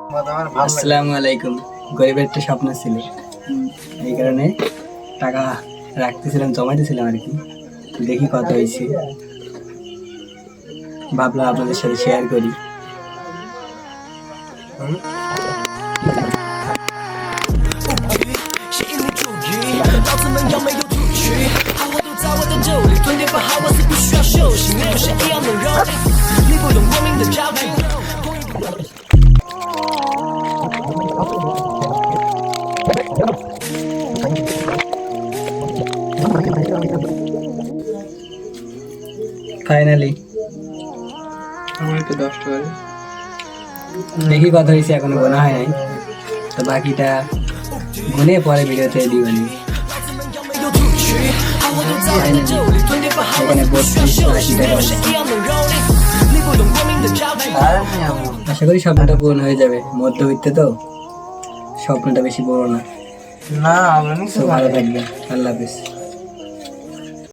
আসসালামু আলাইকুম। গরিবের একটা স্বপ্ন ছিল, এই কারণে টাকা রাখতেছিলাম, জমাইতেছিলাম আর কি। দেখি কত হয়েছে, ভাবলাম আপনাদের সাথে শেয়ার করি। ফাইনালি আমার একটু 10 টাকা দেখি কত হয়েছে, এখনো গোনা হয় নাই, তো বাকিটা গুনে পরে ভিডিওতে দিবেন। এখানে 32-80 টাকা হয়েছে। আশা করি স্বপ্নটা পূরণ হয়ে যাবে। মধ্যবিত্ত তো, স্বপ্নটা বেশি বড় না। না আমরা ভালো থাকবেন। আল্লাহ হাফেজ।